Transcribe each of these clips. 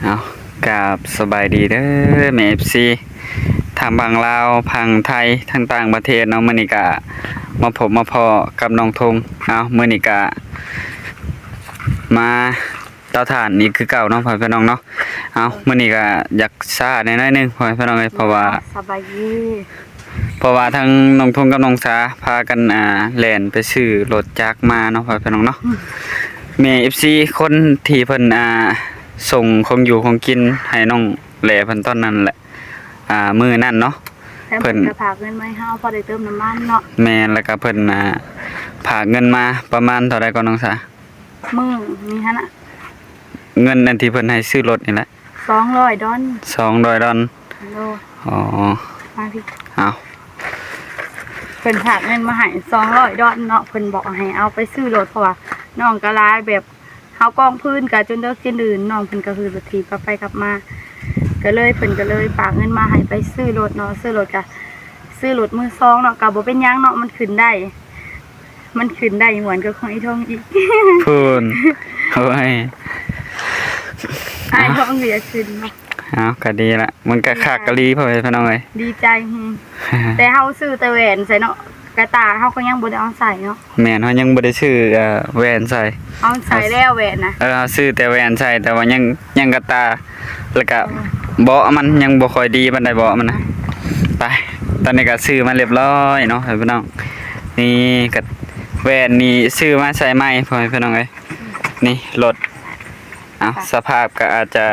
เอากราบสบายดีเด้อแม่ FC ทางบางลาวพังไทยทางต่างประเทศเนาะมื้อนี้ก็มาพบมาพอกับน้องธงเอามื้อนี้ก็มาเตาถ่านนี่คือเก่าเนาะพ่อพี่น้องเนาะเอามื้อนี้ก็อยากซ่าหน่อยๆนึงพ่อพี่น้องเอ้ยเพราะว่าทั้งน้องธงกับน้องสาพากันแล่นไปซื้อรถจักรมาเนาะพ่อพี่น้องเนาะแม่ FC คนที่เพิ่นส่งของอยู่ของกินให้น้องแหล่เพิ่นตอนนั้นแหละมื้อนั้นเนาะเพิ่นก็ฝากเงินมาให้เฮาพอได้เติมน้ำมันเนาะแม่นแล้วก็เพิ่นฝากเงินมาประมาณเท่าใดก่อนน้องสามื้อมีหั่นน่ะเงินอันที่เพิ่นให้ซื้อรถนี่แหละ$200$200โลอ๋อมาพี่เอาเพิ่นฝากเงินมาให้$200เนาะเพิ่นบอกให้เอาไปซื้อรถเพราะว่าน้องก็หลายแบบเฮากองพื้นก็จนเลิกจนดื่นน้องเพิ่นก็คือรถถีบกลับไปกลับมาก็เลยเพิ่นก็เลยฝากเงินมาให้ไปซื้อรถเนาะซื้อรถก็ซื้อรถมือสองเนาะก็บ่เป็นหยังเนาะมันขึ้นได้เหมือนกับของไอ้ทองอีกพูนโอ้ยไอ้ทองเหลือขึ้นเนาะเอาก็ดีละมันก็คักกะลีพ่อพี่น้องเอ้ยดีใจแต่เฮาซื้อแต่แหวนใส่เนาะกระตาเฮาก็ยังบ่ได้เอาใส่เนาะแม่นเฮายังบ่ได้ซื้อแหวนใส่เอาใส่แล้วแหวนนะเฮาซื้อแต่แหวนใส่แต่ว่ายังกระตาแล้วก็เบาะมันยังบ่ค่อยดีปานใดเบาะมันนะไปตอนนี้ก็ซื้อมาเรียบร้อยเนาะพี่น้องนี่ก็แหวนนี่ซื้อมาใส่ใหม่พ่อพี่น้องเอ้ยนี่รถสภาพก็อาจจะ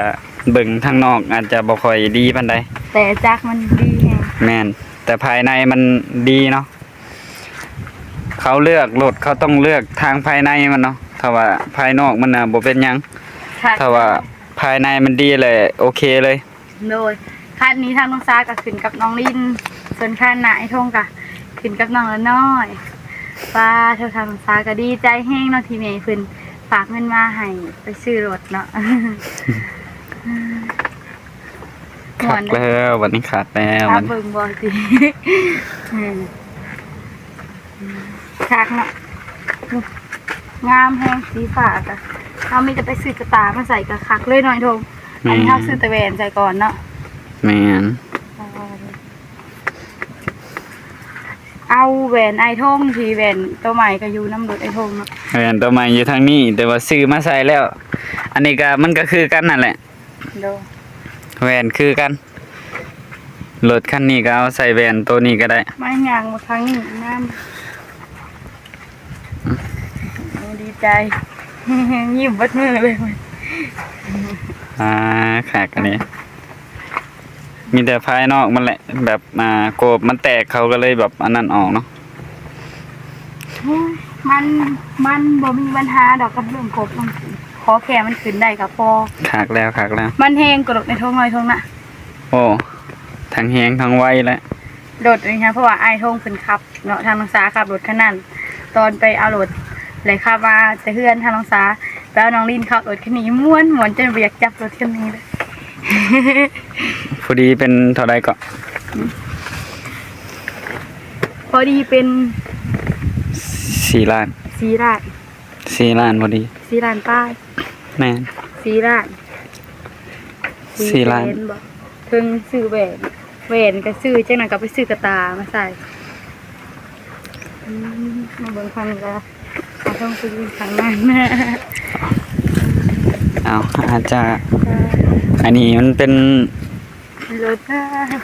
เบิ่งทางนอกอาจจะบ่ค่อยดีปานใดแต่จักมันดีแฮะแม่นแต่ภายในมันดีเนาะเขาเลือกรถเขาต้องเลือกทางภายในมันเนาะถ้าว่าภายนอกมันบ่เป็นหยังถ้าว่าภายในมันดีเลยโอเคเลยโดยคันนี้ทางน้องซาก็ขึ้นกับน้องลินส่วนคันน่ะไอ้ทงก็ขึ้นกับน้องละน้อยป้าเท่าทางน้องซาก็ดีใจแฮงเนาะที่แม่เพิ่นฝากเงินมาให้ไปซื้อรถเนาะขาดแล้ววันนี้ขาดแล้วมันเบิ่งบ่สิคักเนาะงามแฮงสีฟ้าก็เฮามีแต่ไปซื้อกระตามาใส่ก็คักเลยหน่อยทงอันนี้เฮาซื้อแต่แหวนใส่ก่อนเนาะแม่นเอาแหวนไอทงที่แหวนตัวใหม่ก็อยู่น้ำรถไอทงเนาะแหวนตัวใหม่อยู่ทางนี้แต่ว่าซื้อมาใส่แล้วอันนี้ก็มันก็คือกันนั่นแหละแหวนคือกันรถคันนี้ก็เอาใส่แหวนตัวนี้ก็ได้ไม่งางมาครั้งนี้น้ำดีใจยิ้มวัดมือเลยขากอันนี้มีแต่ภายนอกมันแหละแบบโกบมันแตกเขาก็เลยแบบอันนั้นออกเนาะมันบ่มีปัญหาดอกกับเรื่องกบมันขอแค่มันขึ้นได้กับพอขากแล้วมันแห้งกระโดดในท้องน้อยท้องน่ะโอ้ทั้งแห้งทั้งไวแล้วโดดเลยค่ะเพราะว่าไอ้ท้องขึ้นขับเนาะทางน้องสาขับรถขนาดตอนไปเอารถเลยขับมาแต่เพื่อนทางน้องสาแล้วน้องลินขับรถคันนี้ม้วนจนเบียกจับรถคันนี้เลยพอดีเป็นเท่าไรก็พอดีเป็น4 ล้านพอดี4 ล้านป้ายแม่4 ล้าน4 ล้านเพิ่งซื้อแหวนก็ซื้อจังนั้นก็ไปซื้อกระตามาใส่มาเบิ่งฟังก็ต้องซื้อครั้งนั้นอาจจะอันนี้มันเป็นรถ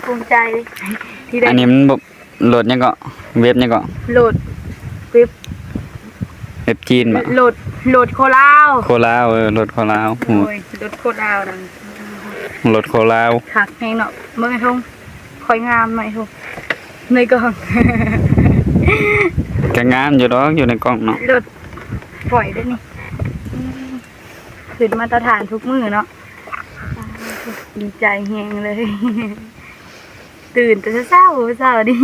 ภูมิใจที่ได้อันนี้มันรถยังก็เว็บยังก็รถเว็บจีนบ่รถโคลาวรถโคลาวรถโคลาวนั่นรถโคลาวหักแฮงเนาะเมื่อไงทงคอยงามหน่อยทงในกล่องก็งามอยู่ดอกอยู่ในกล่องเนาะรถปล่อยได้นี่ขึ้นมาตรฐานทุกมื้อเนาะดีใจแฮงเลยตื่นแต่เช้าดิ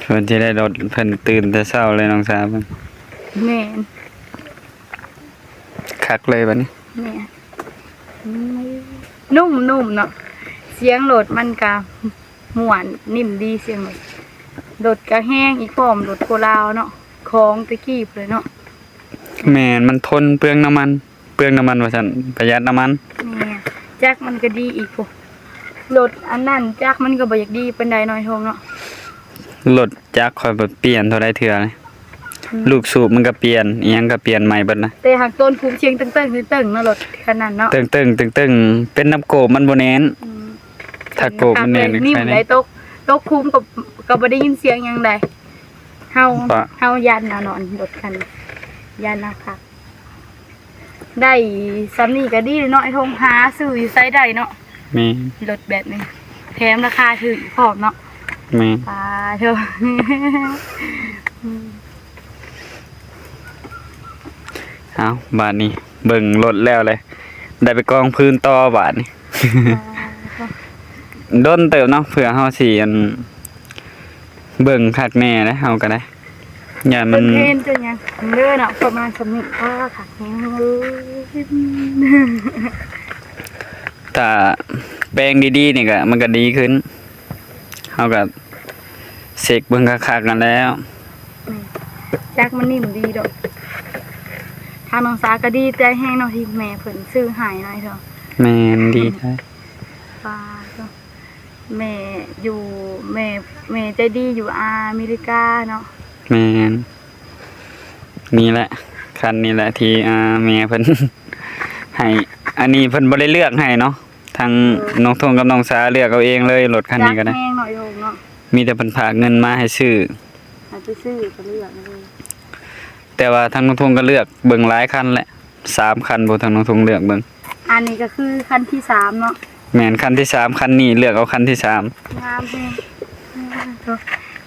เพิ่นสิได้รถเพิ่นตื่นแต่เช้าเลยน้องสาวเพิ่นแม่นคักเลยบัดนี้แม่นุ่มเนาะเสียงรถมันก็ม่วนนิ่มดีเสียงรถก็แห้งอีกพร้อมรถโคลาวเนาะของตะกี้เลยเนาะแม่นมันทนเปลืองน้ำมัน เปลืองน้ำมันว่าซั่นประหยัดน้ำมัน นี่จักมันก็ดีอีกพุรถอันนั้นจักมันก็บ่อยากดีปานใดน้อยทงเนาะ รถจักรค่อยบ่เปลี่ยนเท่าใดเทื่อเลยลูกสูบมันก็เปลี่ยนอีหยังก็เปลี่ยนใหม่เบิดนะ แต่หากต้นภูมิเชียงตึ้งๆตึ้งๆเนาะรถคันนั้นเนาะ ตึงเป็นน้ำโกบมันบ่แน่น อืม ถ้าโกบมันแน่น นิ่ม ใคร ได้ แน่ ตกคุ้มก็บ่ได้ยินเสียงหยังใดเฮา ปะ เฮายันน่ะนอนรถคันยันนะคะได้ซ้ำนี่ก็ดีเนาะไอ้ทงหาซื้ออยู่ไสได้เนาะ แม่ รถแบบนี้แถมราคาถูกพร้อมเนาะ แม่ ปาเถอะ เอาบาดนี้เบิ่งรถแล้วเลยได้ไปกองพื้นต่อบาดนี้ด้นเติบเนาะเผื่อเฮาสิอันเบิ่งคักแน่แล้วเฮาก็ได้อย่ามั เป็น นเพนจนยังเลื่อนอ่ะประมาณสมิงก็ขัดแห้งเลย ถ้าแปลงดีๆนี่ก็มันก็ดีขึ้นเฮาก็เสกเบิ่งคักๆกันแล้ว จักมันนิ่มดีดอกทางน้องสาก็ดีใจแห้งเนาะที่แม่เพิ่นซื้อหายหน่อยเถอะ แม่นดีใช่ ปาเถอะแม่อยู่แม่ใจดีอยู่อเมริกาเนาะ แม่นนี่แหละคันนี้แหละที่แม่เพิ่น ให้อันนี้เพิ่นบ่ได้เลือกให้เนาะทางน้องทงกับน้องสาเลือกเอาเองเลยรถคันนี้ก็ได้ จัแห้งหน่อยโยมเนาะ มีแต่เพิ่นฝากเงินมาให้ซื้อ อาจจะซื้อก็เลือกเลย แต่ว่าทางน้องทงก็เลือกเบิ่งหลายคันแหละ3คันบ่ทางน้องทงเลือกเบิ่ง อันนี้ก็คือคันที่3เนาะ แม่นคันที่3คันนี้เลือกเอาคันที่3 งามแฮง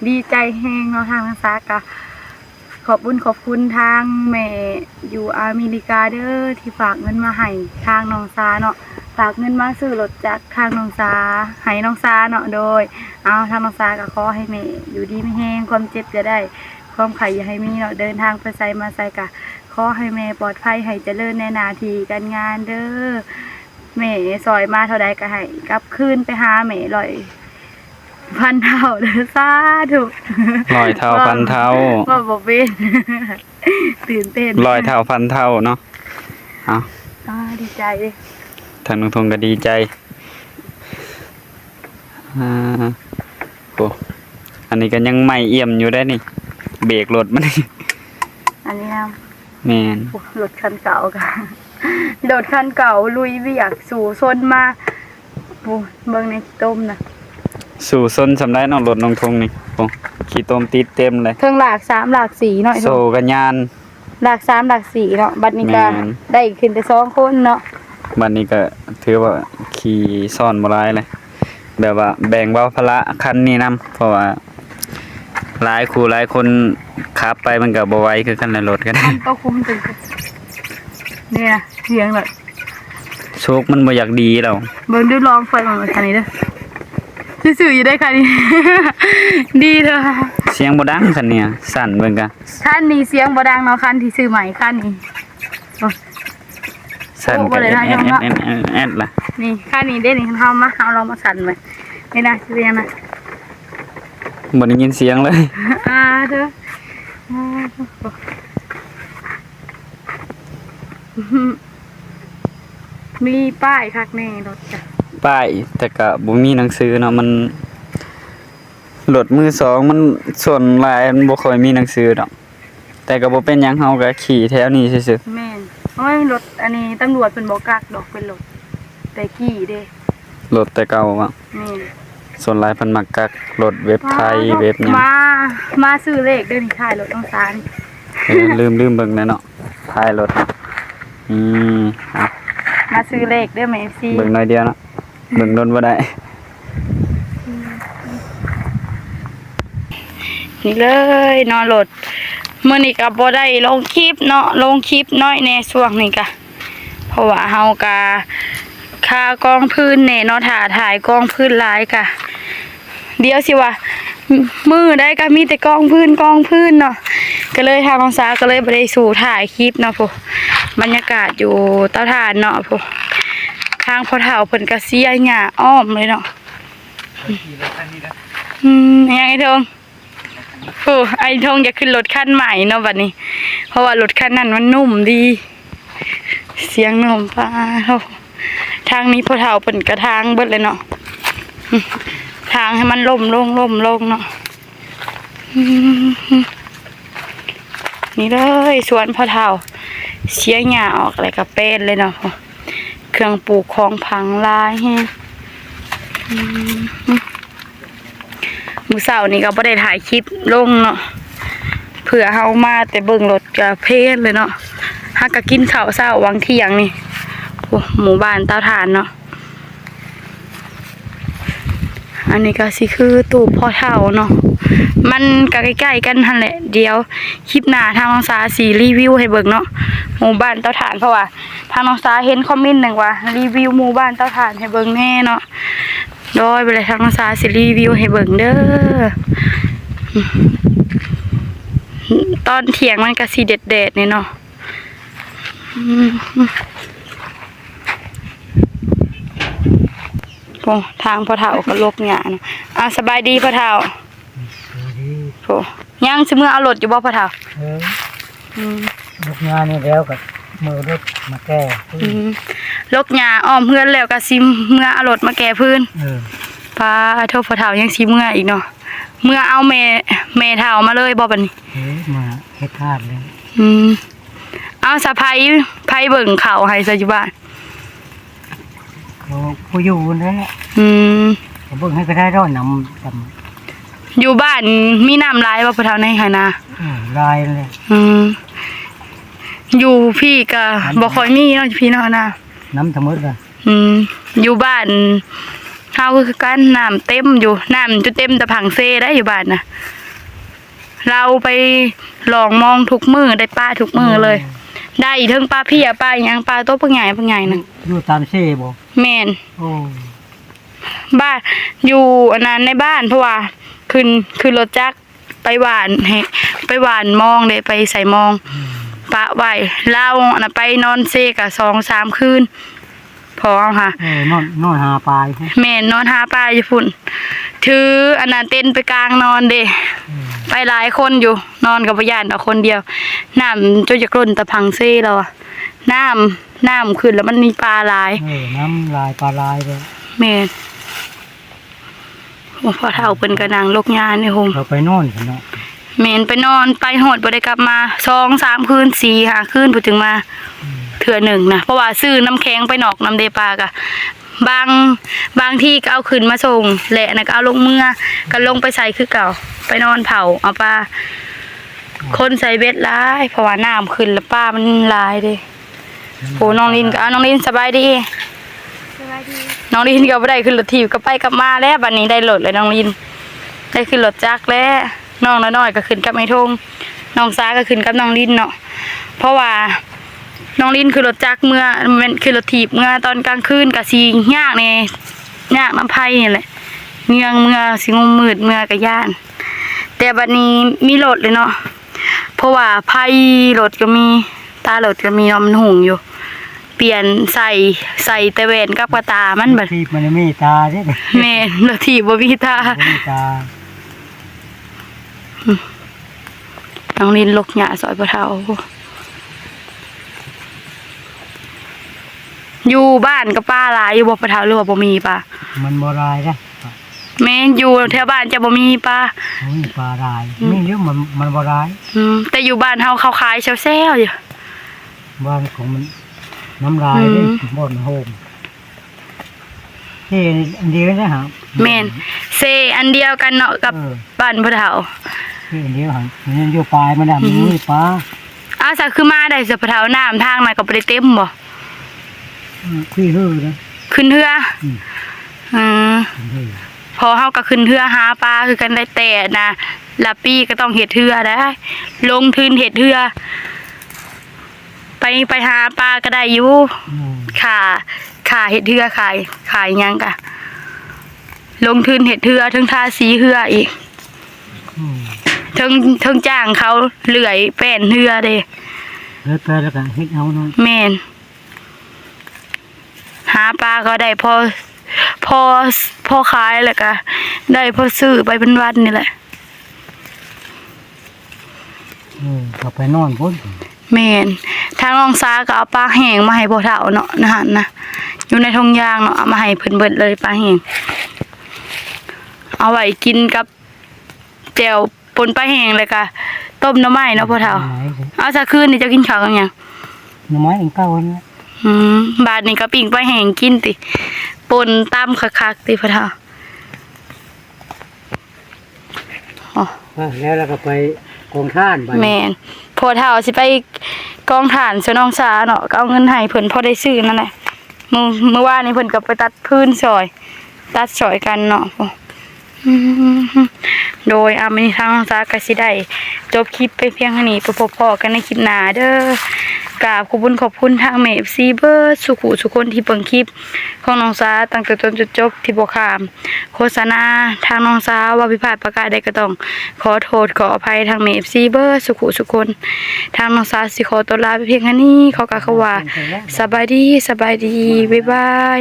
ดีใจแฮงเนาะทางน้องสากะขอบคุณทางแม่อยู่อเมริกาเด้อที่ฝากเงินมาให้ทางน้องสาเนาะฝากเงินมาซื้อรถจากทางน้องสาให้น้องสาเนาะโดยเอาทางน้องสาก็ขอให้แม่อยู่ดีไม่แห้งความเจ็บจะได้ความไข่อย่าให้มีเนาะเดินทางไปไสมาไสกะขอให้แม่ปลอดภัยให้เจริญในหน้าที่การงานเด้อแม่ซอยมาเท่าใดก็ให้กลับคืนไปหาแม่100,000 เท่าเด้อสาธุ 100เท่าพันเท่า ว่าบ่เป็น ตื่นเต้น 100เท่าพันเท่าเนาะเอา ดีใจเลย ทางน้องทงก็ดีใจโอ้อันนี้ก็ยังใหม่เอี่ยมอยู่ได้นี่เบรกรถมัน อันนี้นะ แม่น โอ้รถคันเก่ากัน รถคันเก่าลุยเวียกสู่ซนมาโอ้เบิ่งในต้มนะ สู่ซนสำได้น้องรถน้องทงนี่โอ้ขี่ต้มติดเต็มเลย เครื่องหลาก3หลาก4เนาะ โซกันยาน หลาก3หลาก4เนาะบัดนี้ก็ แม่น ได้ขึ้นแต่2คนเนาะ บัดนี้ก็ถือว่าขี่ซ่อนบ่หลายเลยแบบว่าแบ่งเบาภาระคันนี้นํเพราะว่าหลายคู่หลายคนขับไปมันก็บ่ไหวคือกันในรถก็ได้ ก็คุ้มถึงเนี่ยเสียงแบบ โชคมันบ่อยากดีแล้ว เบิ่งดูลองไฟของรถคันนี้เด้อซื่อๆอยู่ได้คันนี้ ดีเถอะ เสียงบ่ดังคันเนี่ยสั่นเบิ่งกะ คันนี้เสียงบ่ดังเนาะคันที่ซื้อใหม่คันนี้โอ้ สั่น โอ้บ่ ก็ ได้ แอ นะ ด ยังเนาะ แอดล่ะ นี่ค่านี้ได้นี่เฮามาเอาเรามาสั่นไว้ไม่น่าสิเรียนนะ บ่ได้ยินเสียงเลย เด้อมีป้ายคักแน่รถจ้ะ ป้ายแต่ก็บ่มีหนังสือเนาะมันรถมือสองมันส่วนหลายมันบ่ค่อยมีหนังสือดอกแต่ก็บ่เป็นหยังเฮาก็ขี่แถวนี้ซื่อ แม่นโอ้ยรถอันนี้ตำรวจเพิ่นบ่กักดอกเป็นรถแต่กี้เด้ ๆรถแต่เก่าอะ แม่น ส่วนหลายเพิ่นมักกักรถเว็บไทยเว็บหยัง มาซื้อเลขเด้อนี่ถ่ายรถต้องสาร ลืมเบิ่งแน่เนาะท้ายรถอืมอ่ะ มาซื้อเลขเด้อแม่ FC เบิ่งหน่อยเดียวเนาะเบิ่งโดนบ่ได้ นี่เลยเนาะรถมื้อนี้ก็บ่ได้ลงคลิปเนาะลงคลิปน้อยแน่ช่วงนี้ก็เพราะว่าเฮาก็ค่ากองพื้นแน่เนาะถ่ายกองพื้นหลายก็เดี๋ยวสิว่ามือได้ก็มีแต่กองพื้นเนาะก็เลยทางองศาก็เลยบ่ได้สู่ถ่ายคลิปเนาะพุบรรยากาศอยู่เตาถ่านเนาะพุทางพ่อเฒ่าเพิ่นก็เสียหญ้าอ้อมเลยเนาะยังไงทง โอ้ไอ้ทงอยากขึ้นรถคันใหม่เนาะบัดนี้เพราะว่ารถคันนั้นมันนุ่มดี เสียงนมฟ้าทางนี้พอเฒ่าเปิ่นกระทางเบิดเลยเนาะทางให้มันล่มลงเนาะนี่เลยสวนพอเฒ่าเสียหญ้าออกอะไรก็เป็นเลยเนาะเครื่องปลูกของพังลายแฮะมื้อเช้านี้ก็บ่ได้ถ่ายคลิปลงเนาะเผื่อเฮามาแต่เบิ่งรถก็เพลนเลยเนาะฮักก็กินข้าวเช้าวังเที่ยงนี่โอ้หมู่บ้านเตาถ่านเนาะอันนี้ก็สิคือตู้พ่อเฒ่าเนาะมันก็ใกล้ๆกันหั่นแหละเดี๋ยวคลิปหน้าทางน้องสาสิรีวิวให้เบิ่งเนาะหมู่บ้านเตาถ่านเพราะว่าทางน้องสาเห็นคอมเมนต์หนึ่งว่ารีวิวหมู่บ้านเตาถ่านให้เบิ่งแน่เนาะโดยไปเลยทางน้องสาสิรีวิวให้เบิ่งเด้อตอนเที่ยงมันก็สิเด็ดๆนี่เนาะโอ้ทางพ่อเฒ่าก็ลกหญ้าเนาะสบายดีพ่อเฒ่าโอ้ยังสิมื้อเอารถอยู่บ่พ่อเฒ่าลูกงานนี่แล้วก็มือรถมาแก้ลกหญ้าอ้อมเฮือนแล้วก็สิมื้อเอารถมาแก้พื้นพาโทษพ่อเฒ่ายังสิมื้ออีกเนาะมื้อเอาแม่เฒ่ามาเลยบ่บัดนี้มาเฮ็ดทาสเลยเอาสะไผเบิ่งข้าวให้ซะอยู่บ้านผู้อยู่นั่นแหละเบิ่งให้ก็ได้ดอกน้ำจำอยู่บ้านมีน้ำลายบ่พ่อเฒ่าในไหนาลายเลยอยู่พี่ก็บ่ค่อยมีเนาะพี่เนาะนะน้ำทั้งหมดก็อยู่บ้านเฮาคือกันน้ำเต็มอยู่น้ำจุเต็มแต่ผังเซได้อยู่บ้านน่ะเราไปลองมองทุกมื้อได้ปลาทุกมื้อเลยได้ถึงปลาเพี้ยปลาหยังปลาตัวปลาใหญ่น่ะอยู่ตามเซ่บ่แม่นโอ้บ้านอยู่อันนั้นในบ้านเพราะว่าขึ้นรถจักรไปหวานมองได้ไปใส่มองปะไว้เราอันนั้นไปนอนเซกะ 2-3 คืนพอค่ะนอนหาปลาแม่นอนหาปลาอยู่พุ่นถืออันนั้นเต้นไปกลางนอนเด้ไปหลายคนอยู่นอนกับบ่ย่านเอาคนเดียวน้ำจนจะกล้นตะพังเซ่เราน้ำขึ้นแล้วมันมีปลาหลายน้ำลายปลาลายเลยแม่พ่อเฒ่าเพิ่นก็นั่งลกหญ้านี่โฮมเราไปนอนกันเนาะแม่นไปนอนไปฮอดบ่ได้กลับมา 2-3 คืน 4-5 คืนพุ่นถึงมาเทื่อนึงนะเพราะว่าซื้อน้ำแข็งไปนอกน้ำเดปากะบางที่ก็เอาขึ้นมาส่งแหละนะก็เอาลงเมื่อก็ลงไปใส่คือเก่าไปนอนเผาเอาปลาคนใส่เบ็ดหลายเพราะว่าน้ำขึ้นแล้วปลามันหลายเด้โหน้องลินก็น้องลินสบายดีน้องลินก็บ่ได้ขึ้นรถถีบก็ไปกลับมาแล้วบัดนี้ได้รถเลยน้องลินได้ขึ้นรถจักรแล้วน้องน้อยๆก็ขึ้นกับไอ้ทงน้องสาก็ขึ้นกับน้องลินเนาะเพราะว่าน้องลินคือรถจักรเมื่อมันคือรถถีบเมื่อตอนกลางคืนก็สิยากแน่ยากน้ำไผนี่แหละเมือสิงมมืดเมื่อก็ย่านแต่บัดนี้มีรถเลยเนาะเพราะว่าไผรถก็มีตารถก็มีเนาะมันหุงอยู่เปลี่ยนใส่แต่แว่นกับกระตามันบัดถีบมันมีตาเด้แม่รถถีบบ่มีตาน้องลินลกหญ้าซอยพ่อเฒ่าอยู่บ้านกับป้าหลายอยู่บ่พ่อเฒ่าหรือว่าบ่มีป้ามันบ่หลายเด้แม่อยู่แถวบ้านจะบ่มีป้ามีปลาหลายมีเยอะมันบ่หลายแต่อยู่บ้านเฮาเขาขายแซ่ๆอยู่บ้านของมันน้ำลายเด้บ่อนโฮมที่อันเดียวนะฮะแม่นเซอันเดียวกันเนาะกับบ้านพ่อเฒ่าที่อันเดียวหั่นมันอยู่ปลายมันน่ะมันมีปลาซะคือมาได้สิพ่อเฒ่าน้ำทางน่ะก็บ่ได้เต็มบ่ขึ้นเรือนะขึ้นเรือพอเฮาก็ขึ้นเรือหาปลาคือกันได้แต่นะละปีก็ต้องเฮ็ดเรือได้ลงทุนเฮ็ดเรือไปหาปลาก็ได้อยู่ค่าเฮ็ดเรือขายหยังกะลงทุนเฮ็ดเรือทั้งทาสีเรืออีกทั้งจ้างเขาเลื่อยแป้นเรือเด้แล้วก็เฮ็ดเอาเนาะแม่นหาปลาก็ได้พอขายแล้วก็ได้พอซื้อไปเป็นวันนี่แหละเขาไปนอนพุ่น แม่นทางน้องซาก็เอาปลาแห้งมาให้พ่อเฒ่าเนาะนะหั่นนะอยู่ในถุงยางเนาะเอามาให้เพิ่นเบิดเลยปลาแห้งเอาไว้กินกับแจ่วปนปลาแห้งเลยก็ต้มหน่อไม้เนาะพ่อเฒ่าเอาซะคืนนี่เจะกินข้าวกับหยัง หน่อไม้อันเก่าเนี่ย บาดนี้ก็ปิ้งปลาแห้งกินติปนตำคักๆติพ่อเฒ่าอ๋อ แล้วเราก็ไปกองท่านไป แม่นพ่อเฒ่าสิไปกองถ่านซะน้องสาเนาะก็เอาเงินให้เพิ่นพอได้ซื้อนั่นแหละเมื่อวานนี้เพิ่นก็ไปตัดพื้นซอยตัดซอยกันเนาะโดยมื้อนี้ทางน้องสาก็สิได้จบคลิปไปเพียงเท่านี้ไปพบพ่อกันในคลิปหน้าเด้อกราบขอบคุณทางแม่ FC เบิดสุขุทุกคนที่เบิ่งคลิปของน้องสาตั้งแต่ต้นจนจบที่บ่ข้ามโฆษณาทางน้องสาว่าผิดพลาดประการใดก็ต้องขอโทษขออภัยทางแม่ FC เบิดสุขุทุกคนทางน้องสาสิขอตัวลาไปเพียงเท่านี้ขอกล่าวคำว่าสบายดีบ๊ายบาย